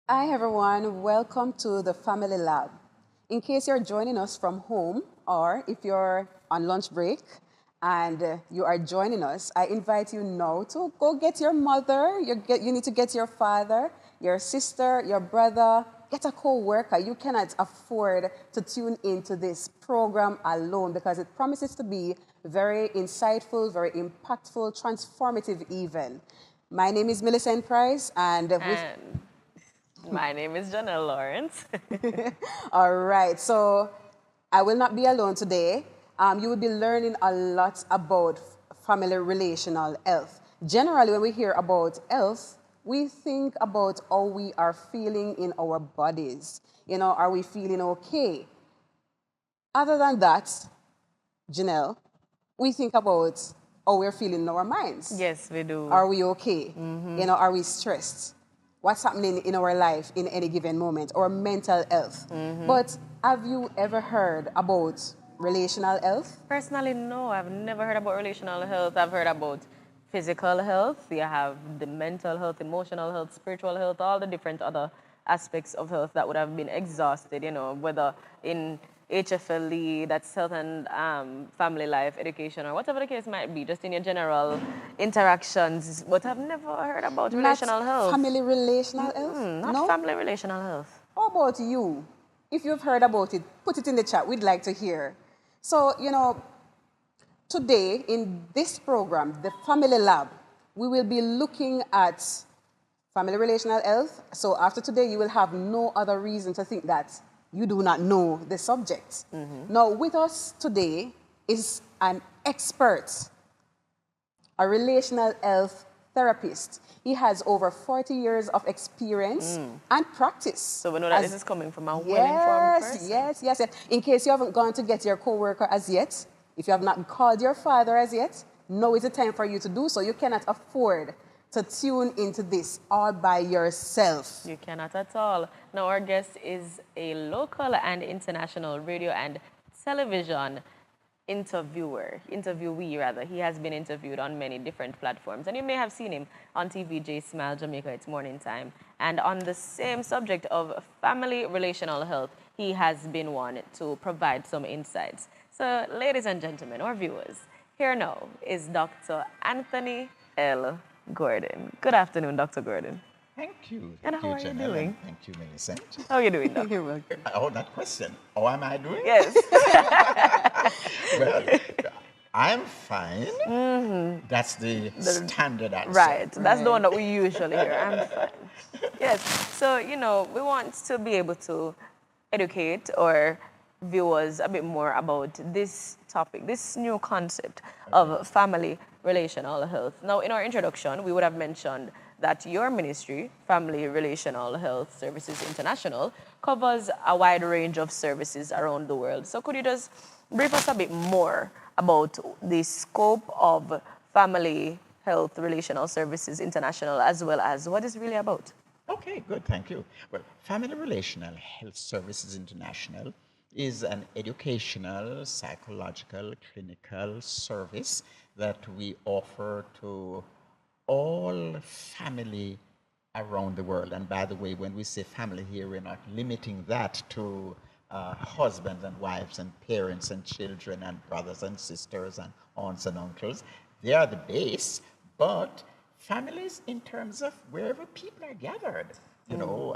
Hi everyone, welcome to the Family Lab. In case you're joining us from home or if you're on lunch break and you are joining us, I invite you now to go get your mother, you need to get your father, your sister, your brother, get a co-worker. You cannot afford to tune into this program alone because it promises to be very insightful, very impactful, transformative even. My name is Millicent Price and with And my name is Janelle Lawrence. All right, so I will not be alone today. You will be learning a lot about family relational health. Generally, when we hear about health, we think about how we are feeling in our bodies. You know, are we feeling okay? Other than that, Janelle, we think about how we're feeling in our minds. Yes, we do. Are we okay? You know, are we stressed? What's happening in our life in any given moment, or mental health? But have you ever heard about relational health? Personally, no, I've never heard about relational health. I've heard about physical health. You have the mental health, emotional health, spiritual health, all the different other aspects of health that would have been exhausted, whether in HFLE, that's health and family life education, or whatever the case might be, just in your general interactions. But I've never heard about Not relational health. family relational health? Not No? family relational health. How about you? If you've heard about it, put it in the chat. We'd like to hear. So, today in this program, the Family Lab, we will be looking at family relational health. So after today, you will have no other reason to think that you do not know the subject. Now, with us today is an expert, a relational health therapist. He has over 40 years of experience and practice. So we know that as- this is coming from a well-informed person. yes. In case you haven't gone to get your coworker as yet, if you have not called your father as yet, now is the time for you to do so. You cannot afford to tune into this all by yourself. You cannot at all. Now, our guest is a local and international radio and television interviewee rather. He has been interviewed on many different platforms, and you may have seen him on TVJ Smile Jamaica, It's Morning Time. And on the same subject of family relational health, he has been one to provide some insights. So, ladies and gentlemen, our viewers, here now is Dr. Anthony L. Gordon. Good afternoon, Dr. Gordon. Thank you. And Thank how you, are you Janelle, doing? and thank you, Millicent. How are you doing, Doc? You're welcome. Oh, that question. How am I doing? Yes. Well, I'm fine. That's the standard answer. Right. That's the one that we usually hear. I'm fine. Yes. So, we want to be able to educate our viewers a bit more about this topic, this new concept of family relational health. Now, in our introduction, we would have mentioned that your ministry, Family Relational Health Services International, covers a wide range of services around the world. So could you just brief us a bit more about the scope of Family Health Relational Services International, as well as what it's really about? Okay, good. Thank you. Well, Family Relational Health Services International is an educational, psychological, clinical service that we offer to all family around the world. And by the way, when we say family here, we're not limiting that to husbands and wives and parents and children and brothers and sisters and aunts and uncles. They are the base, but families in terms of wherever people are gathered.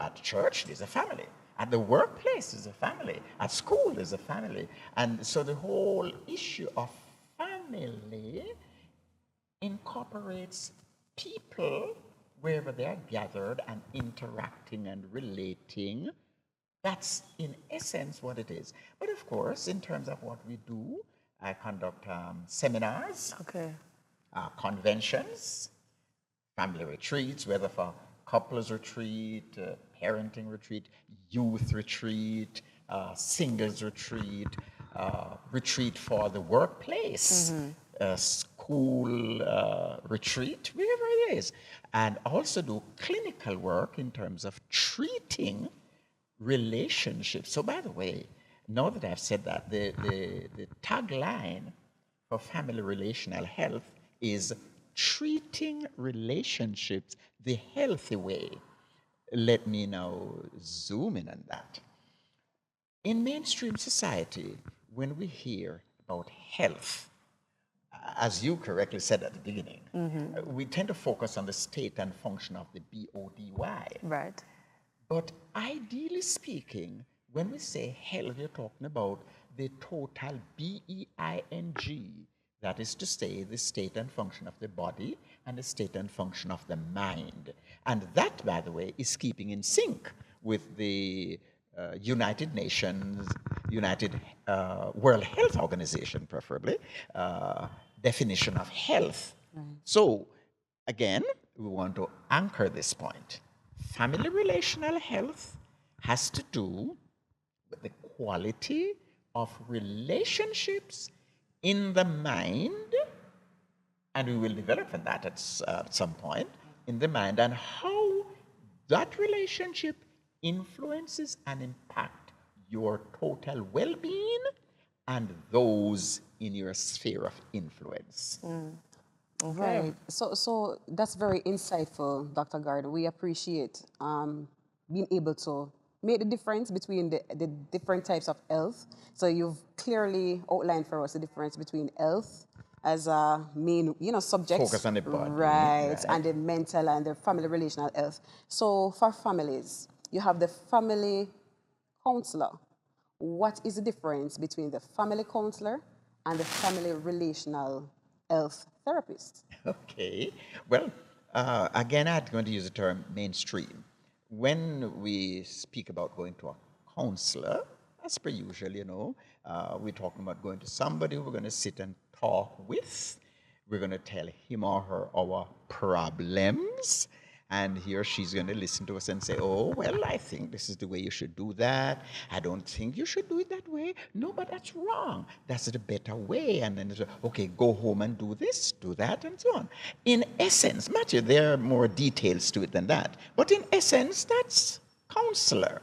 At church, there's a family. At the workplace, there's a family. At school, there's a family. And so the whole issue of family incorporates people wherever they are gathered and interacting and relating. That's in essence what it is. But of course, in terms of what we do, I conduct seminars, Okay. conventions, family retreats, whether for couples retreat, parenting retreat, youth retreat, singles retreat, retreat for the workplace, school retreat, wherever it is. And also do clinical work in terms of treating relationships. So by the way, now that I've said that, the tagline for family relational health is treating relationships the healthy way. let me now zoom in on that. In mainstream society, when we hear about health, as you correctly said at the beginning, we tend to focus on the state and function of the body. Right. But ideally speaking, when we say health, we're talking about the total BEING. That is to say, the state and function of the body and the state and function of the mind. And that, by the way, is keeping in sync with the United Nations, World Health Organization, preferably, definition of health. Right. So, again, we want to anchor this point. Family relational health has to do with the quality of relationships in the mind, and we will develop on that at some point, in the mind, and how that relationship influences and impact your total well-being and those in your sphere of influence. Okay. Right. So that's very insightful, Dr. Gardner. We appreciate being able to make the difference between the different types of health. So you've clearly outlined for us the difference between health as a main, subject. Focus on the body. Right, and the mental and the family relational health. So for families, you have the family counselor. What is the difference between the family counselor and the family relational health therapist? Okay. Well, again, I'm going to use the term mainstream. When we speak about going to a counselor, as per usual, we're talking about going to somebody we're going to sit and talk with. We're going to tell him or her our problems, and he or she's going to listen to us and say, oh, well, I think this is the way you should do that. I don't think you should do it that way. No, but that's wrong. That's the better way. And then, okay, go home and do this, do that, and so on. In essence, Matthew, there are more details to it than that. But in essence, that's counselor.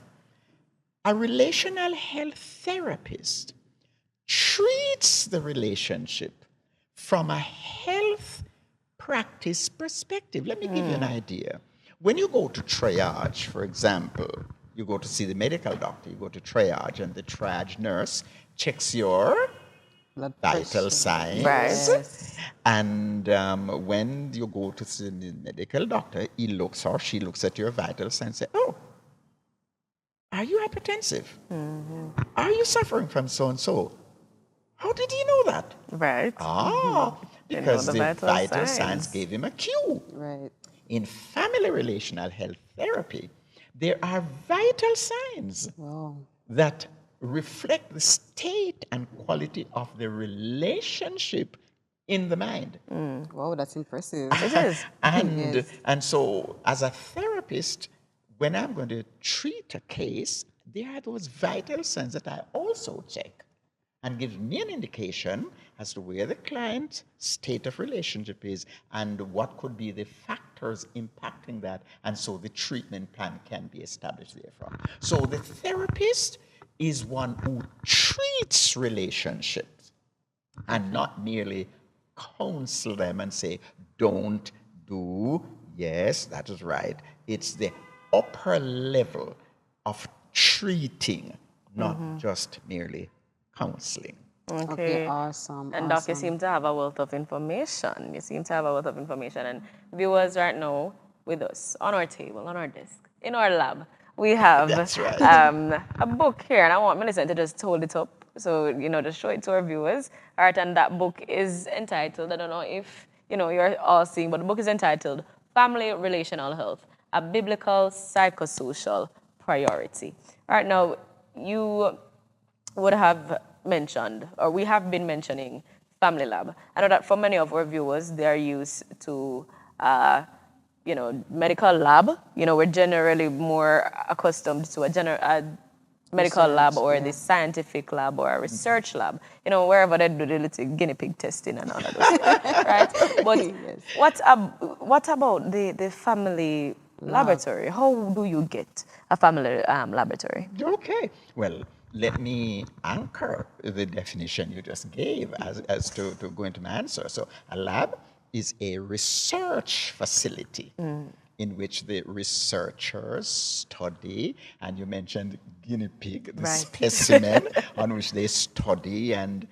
A relational health therapist treats the relationship from a health practice perspective. Let me give you an idea. When you go to triage, for example, you go to see the medical doctor, you go to triage, and the triage nurse checks your vital signs. Right. Yes. And when you go to see the medical doctor, he looks or she looks at your vital signs and says, oh, are you hypertensive? Are you suffering from so-and-so? How did he know that? Right. Because the vital signs gave him a cue. Right. In family relational health therapy, there are vital signs that reflect the state and quality of the relationship in the mind. Wow, that's impressive. It is. And so, as a therapist, when I'm going to treat a case, there are those vital signs that I also check and gives me an indication as to where the client's state of relationship is and what could be the factors impacting that, and so the treatment plan can be established therefrom. So the therapist is one who treats relationships and not merely counsel them and say, don't do, yes, that is right. It's the upper level of treating, not just merely counseling. Okay, awesome. And Doc, you seem to have a wealth of information. And viewers right now with us on our table, on our desk, in our lab, we have That's right. A book here, and I want Melissa to just hold it up, so just show it to our viewers. All right, and that book is entitled, I don't know if you're all seeing, but the book is entitled Family Relational Health: A Biblical Psychosocial Priority. All right, now you would have mentioned, or we have been mentioning, Family Lab. I know that for many of our viewers, they are used to, medical lab. We're generally more accustomed to a medical lab or the scientific lab or a research lab, wherever they do the little guinea pig testing and all of those things, right? But what about the family laboratory? How do you get a family laboratory? Okay. Well, let me anchor the definition you just gave as to go into my answer. So a lab is a research facility in which the researchers study, and you mentioned guinea pig, the Right. specimen on which they study, and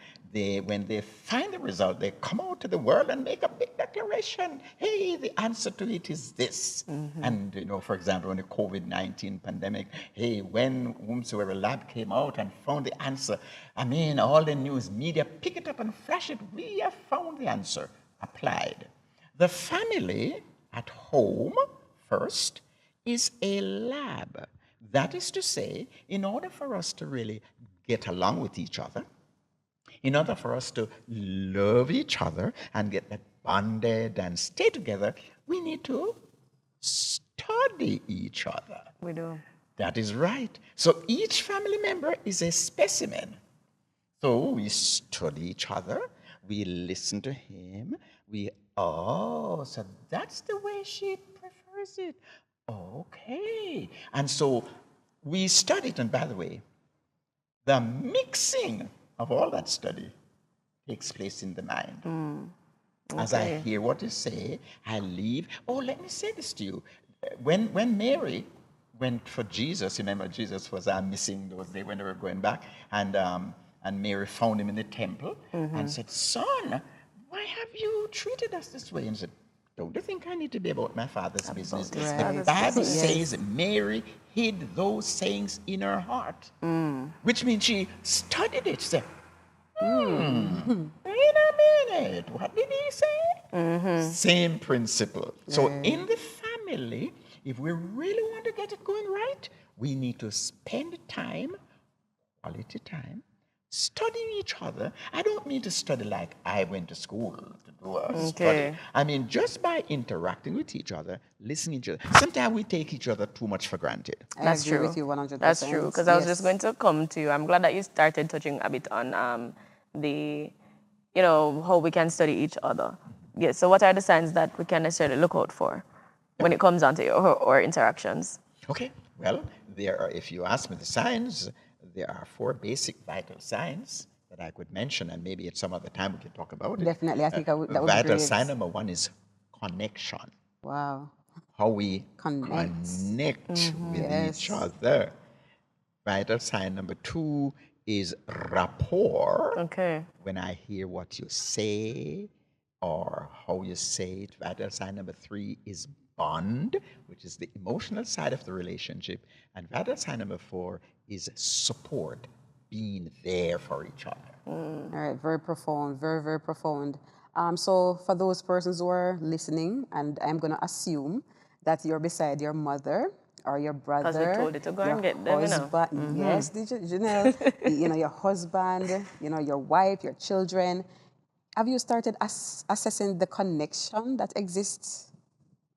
when they find the result, they come out to the world and make a big declaration. Hey, the answer to it is this. And, for example, when the COVID-19 pandemic, hey, when whomsoever lab came out and found the answer, I mean, all the news media pick it up and flash it. We have found the answer. Applied. The family at home, first, is a lab. That is to say, in order for us to really get along with each other, in order for us to love each other and get that bonded and stay together, we need to study each other. We do. That is right. So each family member is a specimen. So we study each other, we listen to him, so that's the way she prefers it. Okay. And so we studied, and by the way, the mixing of all that study takes place in the mind. As I hear what you say, I leave. Oh, let me say this to you. When Mary went for Jesus, remember Jesus was missing those days when they were going back, and Mary found him in the temple and said, "Son, why have you treated us this way?" And said, "Don't you think I need to be about my Father's business?" The Bible says Mary hid those sayings in her heart, which means she studied it. She said, wait a minute, what did he say? Same principle. So in the family, if we really want to get it going right, we need to spend time, quality time, studying each other. I don't mean to study like I went to school to do a study. I mean, just by interacting with each other, listening to each other. Sometimes we take each other too much for granted. That's agree true. with you 100%. That's true, because I was just going to come to you. I'm glad that you started touching a bit on how we can study each other. Yes, so what are the signs that we can necessarily look out for when it comes down to our interactions? Okay, well, if you ask me the signs, there are 4 basic vital signs that I could mention, and maybe at some other time we can talk about it. Definitely, I think that would be great. Vital sign number 1 is connection. Wow. How we Connect with each other. Vital sign number 2 is rapport. Okay. When I hear what you say or how you say it. Vital sign number 3 is bond, which is the emotional side of the relationship. And vital sign number 4 is support, being there for each other. All right, very profound, very, very profound. So for those persons who are listening, and I'm going to assume that you're beside your mother or your brother. Because we told you to go and get them, husband, yes, Janelle, your husband, your wife, your children. Have you started assessing the connection that exists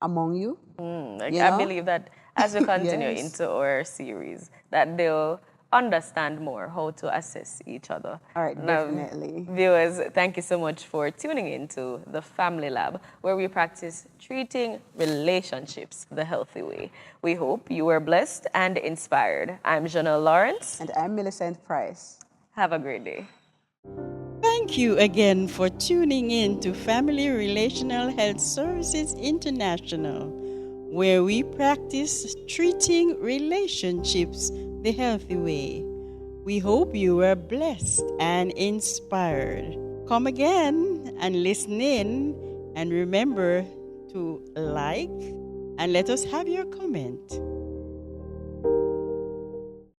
among you? I believe that as we continue into our series, that they'll understand more how to assess each other. All right, definitely. Viewers, thank you so much for tuning into the Family Lab, where we practice treating relationships the healthy way. We hope you were blessed and inspired. I'm Janelle Lawrence. And I'm Millicent Price. Have a great day. Thank you again for tuning in to Family Relational Health Services International, where we practice treating relationships the healthy way. We hope you were blessed and inspired. Come again and listen in, and remember to like and let us have your comment.